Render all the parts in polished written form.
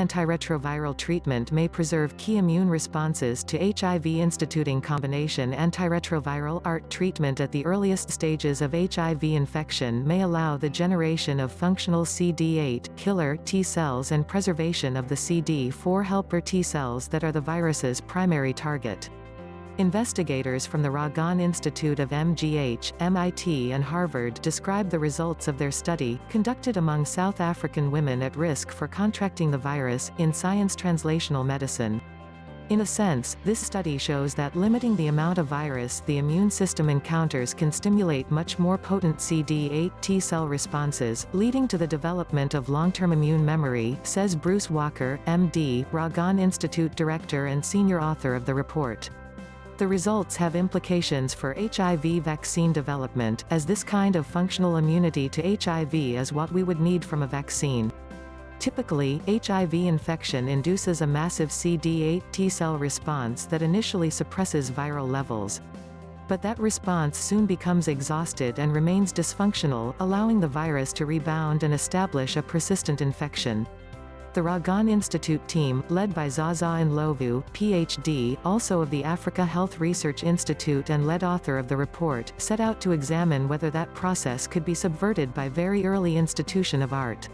antiretroviral treatment may preserve key immune responses to HIV. Instituting combination antiretroviral ART treatment at the earliest stages of HIV infection may allow the generation of functional CD8 killer T cells and preservation of the CD4 helper T cells that are the virus's primary target. Investigators from the Ragon Institute of MGH, MIT and Harvard describe the results of their study, conducted among South African women at risk for contracting the virus, in Science Translational Medicine. In a sense, this study shows that limiting the amount of virus the immune system encounters can stimulate much more potent CD8 T cell responses, leading to the development of long-term immune memory, says Bruce Walker, MD, Ragon Institute director and senior author of the report. The results have implications for HIV vaccine development, as this kind of functional immunity to HIV is what we would need from a vaccine. Typically, HIV infection induces a massive CD8 T cell response that initially suppresses viral levels. But that response soon becomes exhausted and remains dysfunctional, allowing the virus to rebound and establish a persistent infection. The Ragon Institute team, led by Zaza Ndlovu, Ph.D., also of the Africa Health Research Institute and lead author of the report, set out to examine whether that process could be subverted by very early institution of ART.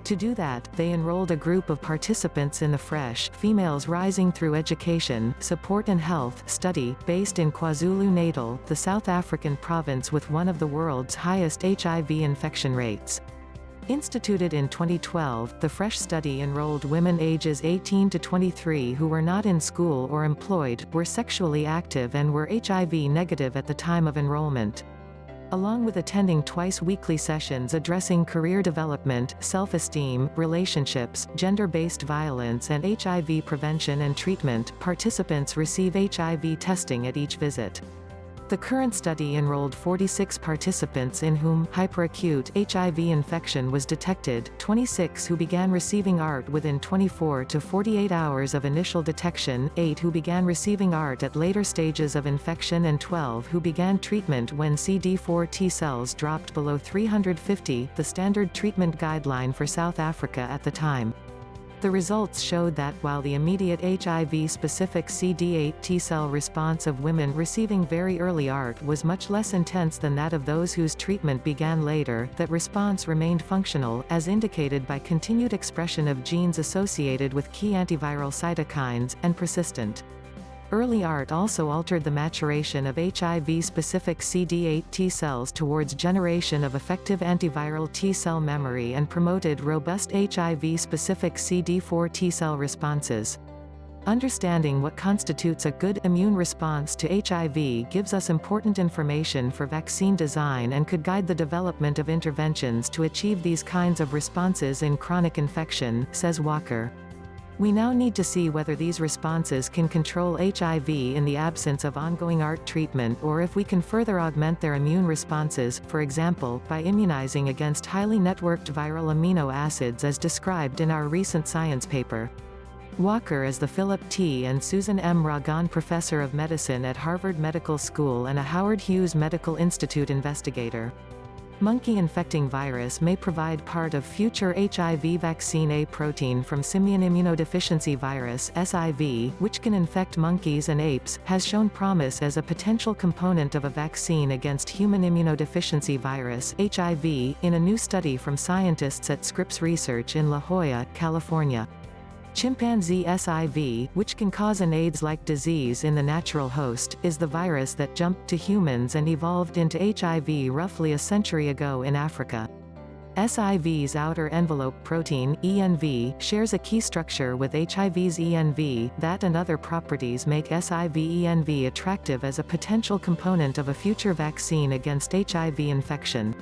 To do that, they enrolled a group of participants in the Fresh Females Rising Through Education, Support and Health study, based in KwaZulu-Natal, the South African province with one of the world's highest HIV infection rates. Instituted in 2012, the Fresh study enrolled women ages 18 to 23 who were not in school or employed, were sexually active and were HIV negative at the time of enrollment. Along with attending twice-weekly sessions addressing career development, self-esteem, relationships, gender-based violence and HIV prevention and treatment, participants receive HIV testing at each visit. The current study enrolled 46 participants in whom hyperacute HIV infection was detected, 26 who began receiving ART within 24 to 48 hours of initial detection, 8 who began receiving ART at later stages of infection and 12 who began treatment when CD4 T cells dropped below 350, the standard treatment guideline for South Africa at the time. The results showed that, while the immediate HIV-specific CD8 T-cell response of women receiving very early ART was much less intense than that of those whose treatment began later, that response remained functional, as indicated by continued expression of genes associated with key antiviral cytokines, and persistent. Early ART also altered the maturation of HIV-specific CD8 T cells towards generation of effective antiviral T cell memory and promoted robust HIV-specific CD4 T cell responses. Understanding what constitutes a good immune response to HIV gives us important information for vaccine design and could guide the development of interventions to achieve these kinds of responses in chronic infection, says Walker. We now need to see whether these responses can control HIV in the absence of ongoing ART treatment or if we can further augment their immune responses, for example, by immunizing against highly networked viral amino acids as described in our recent science paper. Walker is the Philip T. and Susan M. Ragon Professor of Medicine at Harvard Medical School and a Howard Hughes Medical Institute investigator. Monkey-infecting virus may provide part of future HIV vaccine. A protein from simian immunodeficiency virus (SIV), which can infect monkeys and apes, has shown promise as a potential component of a vaccine against human immunodeficiency virus (HIV), in a new study from scientists at Scripps Research in La Jolla, California. Chimpanzee SIV, which can cause an AIDS-like disease in the natural host, is the virus that jumped to humans and evolved into HIV roughly a century ago in Africa. SIV's outer envelope protein, ENV, shares a key structure with HIV's ENV. That and other properties make SIV-ENV attractive as a potential component of a future vaccine against HIV infection.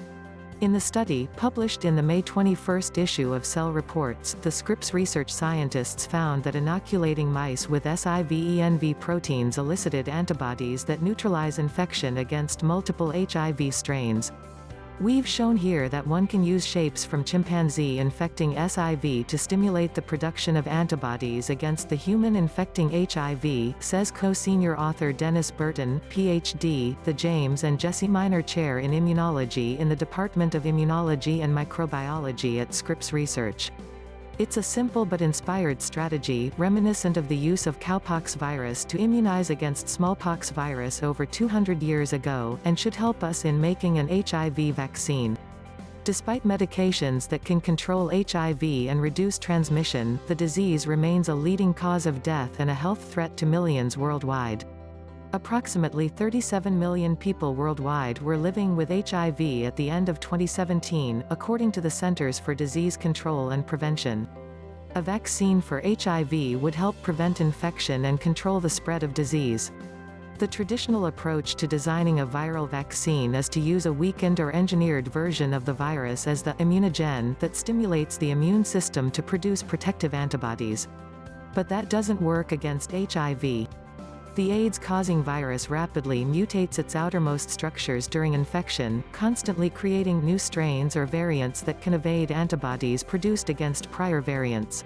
In the study, published in the May 21 issue of Cell Reports, the Scripps research scientists found that inoculating mice with SIV-ENV proteins elicited antibodies that neutralize infection against multiple HIV strains. We've shown here that one can use shapes from chimpanzee infecting SIV to stimulate the production of antibodies against the human infecting HIV, says co-senior author Dennis Burton, Ph.D., the James and Jesse Minor Chair in Immunology in the Department of Immunology and Microbiology at Scripps Research. It's a simple but inspired strategy, reminiscent of the use of cowpox virus to immunize against smallpox virus over 200 years ago, and should help us in making an HIV vaccine. Despite medications that can control HIV and reduce transmission, the disease remains a leading cause of death and a health threat to millions worldwide. Approximately 37 million people worldwide were living with HIV at the end of 2017, according to the Centers for Disease Control and Prevention. A vaccine for HIV would help prevent infection and control the spread of disease. The traditional approach to designing a viral vaccine is to use a weakened or engineered version of the virus as the immunogen that stimulates the immune system to produce protective antibodies. But that doesn't work against HIV. The AIDS-causing virus rapidly mutates its outermost structures during infection, constantly creating new strains or variants that can evade antibodies produced against prior variants.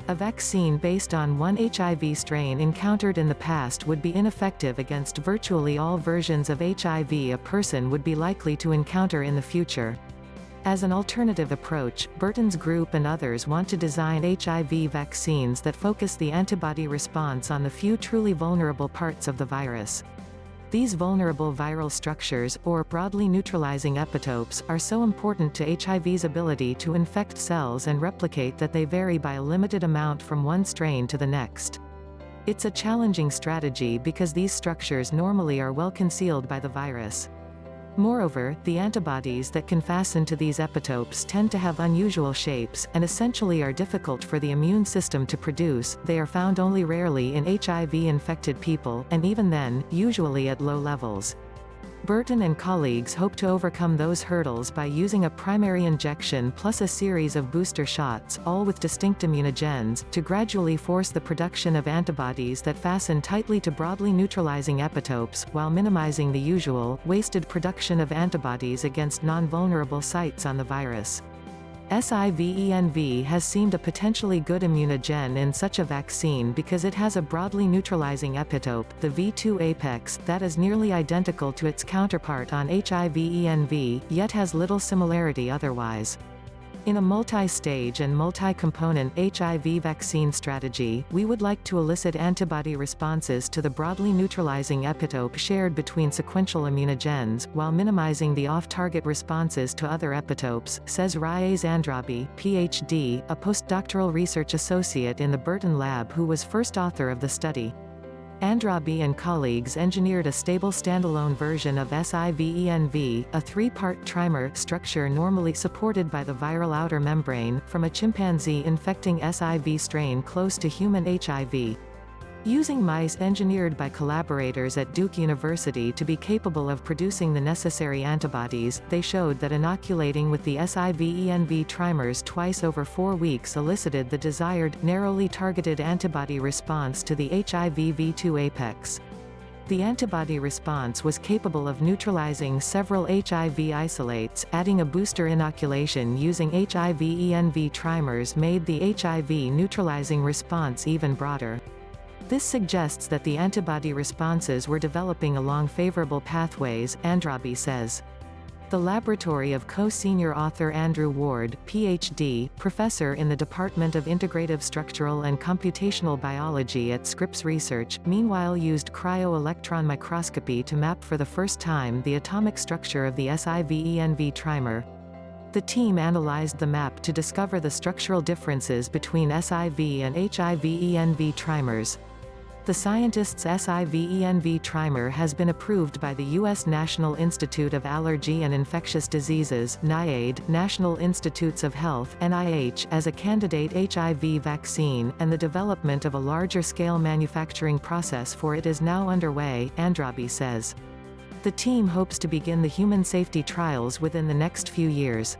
A vaccine based on one HIV strain encountered in the past would be ineffective against virtually all versions of HIV a person would be likely to encounter in the future. As an alternative approach, Burton's group and others want to design HIV vaccines that focus the antibody response on the few truly vulnerable parts of the virus. These vulnerable viral structures, or broadly neutralizing epitopes, are so important to HIV's ability to infect cells and replicate that they vary by a limited amount from one strain to the next. It's a challenging strategy because these structures normally are well concealed by the virus. Moreover, the antibodies that can fasten to these epitopes tend to have unusual shapes, and essentially are difficult for the immune system to produce. They are found only rarely in HIV-infected people, and even then, usually at low levels. Burton and colleagues hope to overcome those hurdles by using a primary injection plus a series of booster shots, all with distinct immunogens, to gradually force the production of antibodies that fasten tightly to broadly neutralizing epitopes, while minimizing the usual, wasted production of antibodies against non-vulnerable sites on the virus. SIVENV has seemed a potentially good immunogen in such a vaccine because it has a broadly neutralizing epitope, the V2 apex, that is nearly identical to its counterpart on HIVENV, yet has little similarity otherwise. In a multi-stage and multi-component HIV vaccine strategy, we would like to elicit antibody responses to the broadly neutralizing epitope shared between sequential immunogens, while minimizing the off-target responses to other epitopes, says Raez Andrabi, Ph.D., a postdoctoral research associate in the Burton lab who was first author of the study. Andrabi and colleagues engineered a stable standalone version of SIVENV, a three-part trimer structure normally supported by the viral outer membrane, from a chimpanzee infecting SIV strain close to human HIV. Using mice engineered by collaborators at Duke University to be capable of producing the necessary antibodies, they showed that inoculating with the SIVENV trimers twice over 4 weeks elicited the desired, narrowly targeted antibody response to the HIV V2 apex. The antibody response was capable of neutralizing several HIV isolates. Adding a booster inoculation using HIVENV trimers made the HIV neutralizing response even broader. This suggests that the antibody responses were developing along favorable pathways, Andrabi says. The laboratory of co-senior author Andrew Ward, Ph.D., professor in the Department of Integrative Structural and Computational Biology at Scripps Research, meanwhile used cryo-electron microscopy to map for the first time the atomic structure of the SIVENV trimer. The team analyzed the map to discover the structural differences between SIV and HIVENV trimers. The scientists' SIVENV trimer has been approved by the U.S. National Institute of Allergy and Infectious Diseases (NIAID), National Institutes of Health (NIH) as a candidate HIV vaccine, and the development of a larger-scale manufacturing process for it is now underway, Andrabi says. The team hopes to begin the human safety trials within the next few years.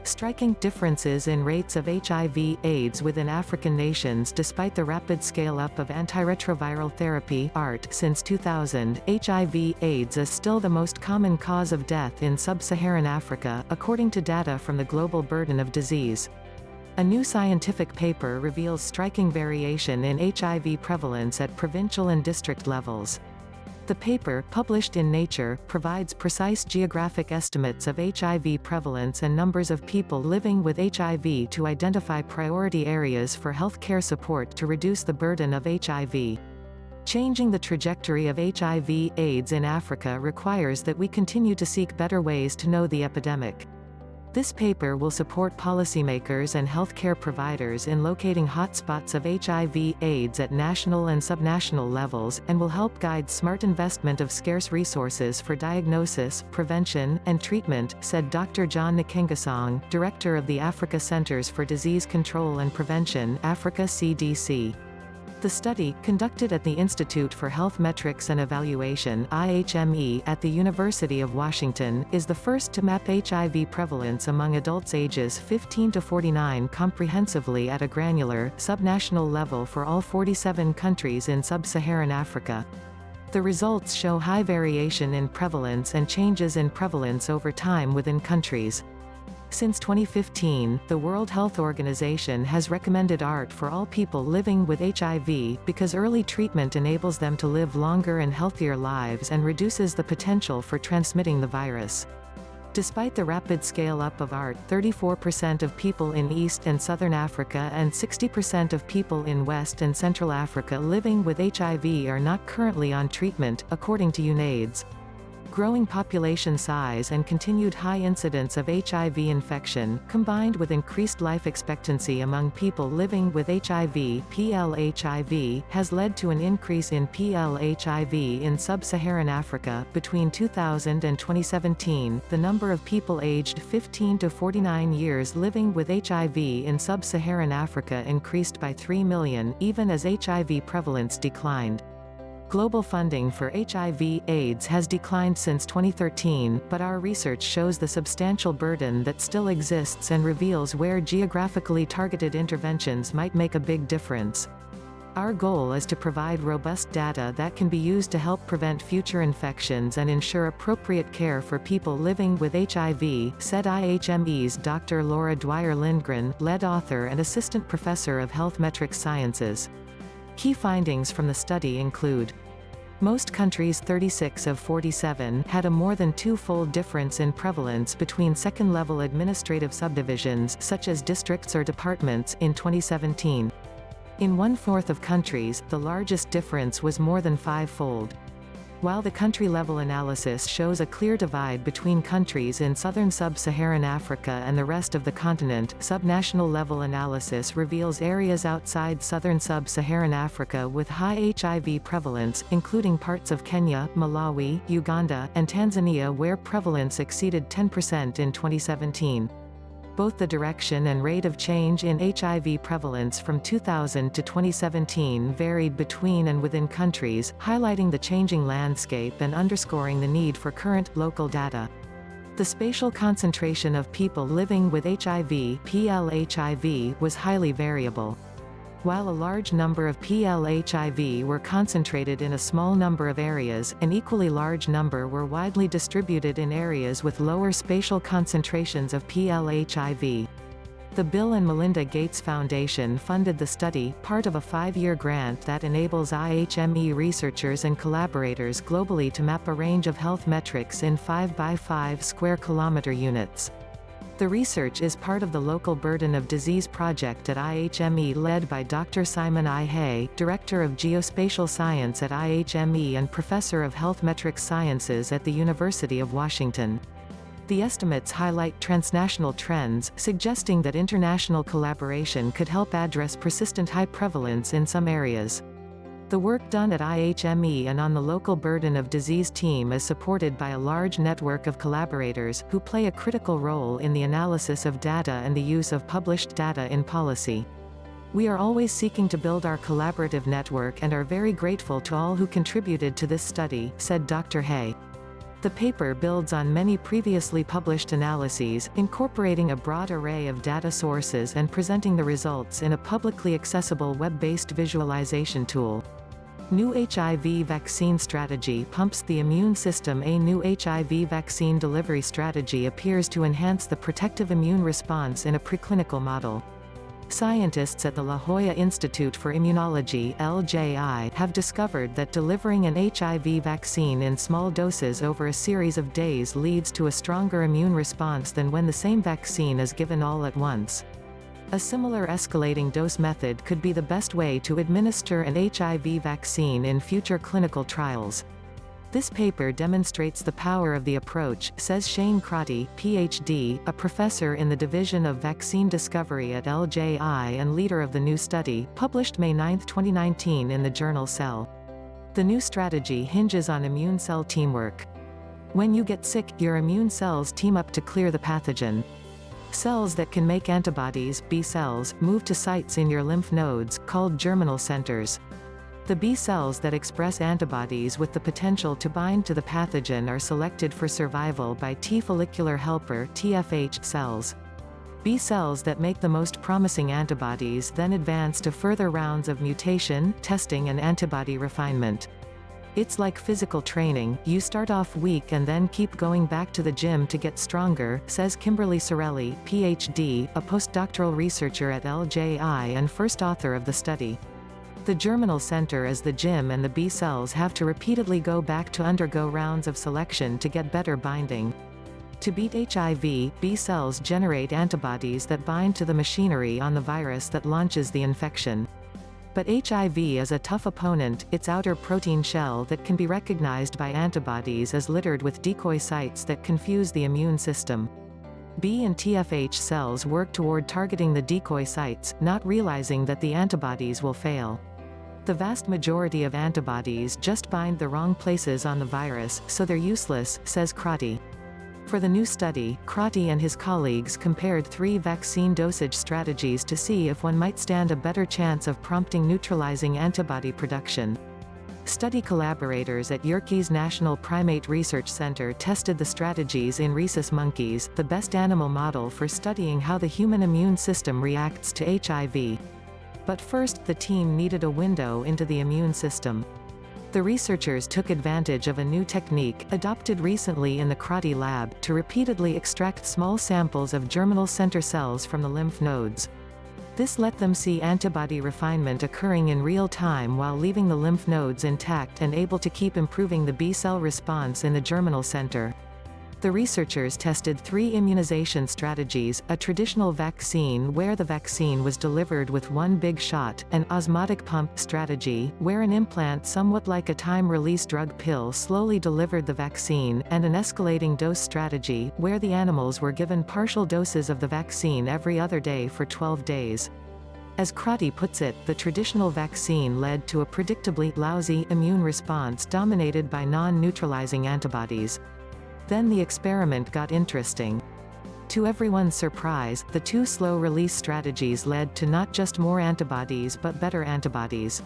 Striking differences in rates of HIV/AIDS within African nations. Despite the rapid scale-up of antiretroviral therapy (ART) since 2000, HIV/AIDS is still the most common cause of death in sub-Saharan Africa, according to data from the Global Burden of Disease. A new scientific paper reveals striking variation in HIV prevalence at provincial and district levels. The paper, published in Nature, provides precise geographic estimates of HIV prevalence and numbers of people living with HIV to identify priority areas for healthcare support to reduce the burden of HIV. Changing the trajectory of HIV/AIDS in Africa requires that we continue to seek better ways to know the epidemic. This paper will support policymakers and healthcare providers in locating hotspots of HIV/AIDS at national and subnational levels, and will help guide smart investment of scarce resources for diagnosis, prevention, and treatment, said Dr. John Nkengasong, Director of the Africa Centers for Disease Control and Prevention, Africa CDC. The study, conducted at the Institute for Health Metrics and Evaluation (IHME) at the University of Washington, is the first to map HIV prevalence among adults ages 15 to 49 comprehensively at a granular, subnational level for all 47 countries in sub-Saharan Africa. The results show high variation in prevalence and changes in prevalence over time within countries. Since 2015, the World Health Organization has recommended ART for all people living with HIV, because early treatment enables them to live longer and healthier lives and reduces the potential for transmitting the virus. Despite the rapid scale-up of ART, 34% of people in East and Southern Africa and 60% of people in West and Central Africa living with HIV are not currently on treatment, according to UNAIDS. Growing population size and continued high incidence of HIV infection, combined with increased life expectancy among people living with HIV (PLHIV), has led to an increase in PLHIV in sub-Saharan Africa. Between 2000 and 2017, the number of people aged 15 to 49 years living with HIV in sub-Saharan Africa increased by 3 million, even as HIV prevalence declined. Global funding for HIV/AIDS has declined since 2013, but our research shows the substantial burden that still exists and reveals where geographically targeted interventions might make a big difference. Our goal is to provide robust data that can be used to help prevent future infections and ensure appropriate care for people living with HIV, said IHME's Dr. Laura Dwyer-Lindgren, lead author and assistant professor of health metrics sciences. Key findings from the study include: most countries, 36 of 47, had a more than two-fold difference in prevalence between second-level administrative subdivisions such as districts or departments in 2017. In one-fourth of countries, the largest difference was more than five-fold. While the country-level analysis shows a clear divide between countries in southern sub-Saharan Africa and the rest of the continent, subnational-level analysis reveals areas outside southern sub-Saharan Africa with high HIV prevalence, including parts of Kenya, Malawi, Uganda, and Tanzania where prevalence exceeded 10% in 2017. Both the direction and rate of change in HIV prevalence from 2000 to 2017 varied between and within countries, highlighting the changing landscape and underscoring the need for current, local data. The spatial concentration of people living with HIV (PLHIV) was highly variable. While a large number of PLHIV were concentrated in a small number of areas, an equally large number were widely distributed in areas with lower spatial concentrations of PLHIV. The Bill and Melinda Gates Foundation funded the study, part of a 5-year grant that enables IHME researchers and collaborators globally to map a range of health metrics in 5 by 5 square kilometer units. The research is part of the Local Burden of Disease project at IHME led by Dr. Simon I. Hay, Director of Geospatial Science at IHME and Professor of Health Metrics Sciences at the University of Washington. The estimates highlight transnational trends, suggesting that international collaboration could help address persistent high prevalence in some areas. The work done at IHME and on the Local Burden of Disease team is supported by a large network of collaborators, who play a critical role in the analysis of data and the use of published data in policy. We are always seeking to build our collaborative network and are very grateful to all who contributed to this study, said Dr. Hay. The paper builds on many previously published analyses, incorporating a broad array of data sources and presenting the results in a publicly accessible web-based visualization tool. New HIV vaccine strategy pumps the immune system. A new HIV vaccine delivery strategy appears to enhance the protective immune response in a preclinical model. Scientists at the La Jolla Institute for Immunology (LJI) have discovered that delivering an HIV vaccine in small doses over a series of days leads to a stronger immune response than when the same vaccine is given all at once. A similar escalating dose method could be the best way to administer an HIV vaccine in future clinical trials. This paper demonstrates the power of the approach, says Shane Crotty, Ph.D., a professor in the Division of Vaccine Discovery at LJI and leader of the new study, published May 9, 2019 in the journal Cell. The new strategy hinges on immune cell teamwork. When you get sick, your immune cells team up to clear the pathogen. Cells that can make antibodies, B cells, move to sites in your lymph nodes, called germinal centers. The B cells that express antibodies with the potential to bind to the pathogen are selected for survival by T follicular helper (TFH) cells. B cells that make the most promising antibodies then advance to further rounds of mutation, testing and antibody refinement. It's like physical training, you start off weak and then keep going back to the gym to get stronger, says Kimberly Sorelli, Ph.D., a postdoctoral researcher at LJI and first author of the study. The germinal center is the gym and the B cells have to repeatedly go back to undergo rounds of selection to get better binding. To beat HIV, B cells generate antibodies that bind to the machinery on the virus that launches the infection. But HIV is a tough opponent, its outer protein shell that can be recognized by antibodies is littered with decoy sites that confuse the immune system. B and TFH cells work toward targeting the decoy sites, not realizing that the antibodies will fail. The vast majority of antibodies just bind the wrong places on the virus, so they're useless, says Crotty. For the new study, Crotty and his colleagues compared 3 vaccine dosage strategies to see if one might stand a better chance of prompting neutralizing antibody production. Study collaborators at Yerkes National Primate Research Center tested the strategies in rhesus monkeys, the best animal model for studying how the human immune system reacts to HIV. But first, the team needed a window into the immune system. The researchers took advantage of a new technique, adopted recently in the Crotty lab, to repeatedly extract small samples of germinal center cells from the lymph nodes. This let them see antibody refinement occurring in real time while leaving the lymph nodes intact and able to keep improving the B cell response in the germinal center. The researchers tested 3 immunization strategies: a traditional vaccine where the vaccine was delivered with one big shot, an osmotic pump strategy, where an implant somewhat like a time-release drug pill slowly delivered the vaccine, and an escalating dose strategy, where the animals were given partial doses of the vaccine every other day for 12 days. As Crotty puts it, the traditional vaccine led to a predictably lousy immune response dominated by non-neutralizing antibodies. Then the experiment got interesting. To everyone's surprise, the 2 slow-release strategies led to not just more antibodies but better antibodies.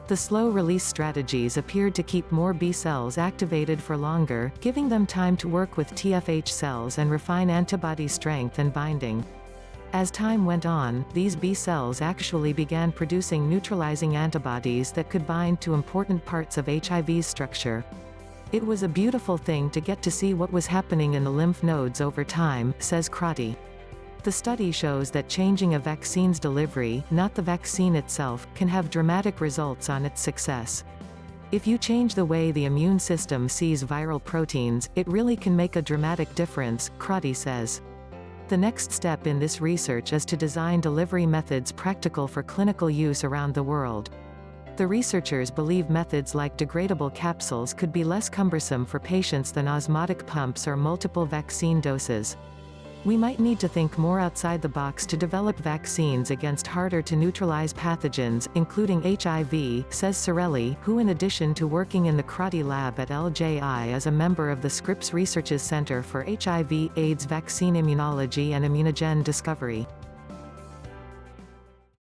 The slow-release strategies appeared to keep more B cells activated for longer, giving them time to work with TFH cells and refine antibody strength and binding. As time went on, these B cells actually began producing neutralizing antibodies that could bind to important parts of HIV's structure. It was a beautiful thing to get to see what was happening in the lymph nodes over time, says Crotty. The study shows that changing a vaccine's delivery, not the vaccine itself, can have dramatic results on its success. If you change the way the immune system sees viral proteins, it really can make a dramatic difference, Crotty says. The next step in this research is to design delivery methods practical for clinical use around the world. The researchers believe methods like degradable capsules could be less cumbersome for patients than osmotic pumps or multiple vaccine doses. We might need to think more outside the box to develop vaccines against harder-to-neutralize pathogens, including HIV, says Sorelli, who in addition to working in the Crotty lab at LJI is a member of the Scripps Research's Center for HIV/AIDS Vaccine Immunology and Immunogen Discovery.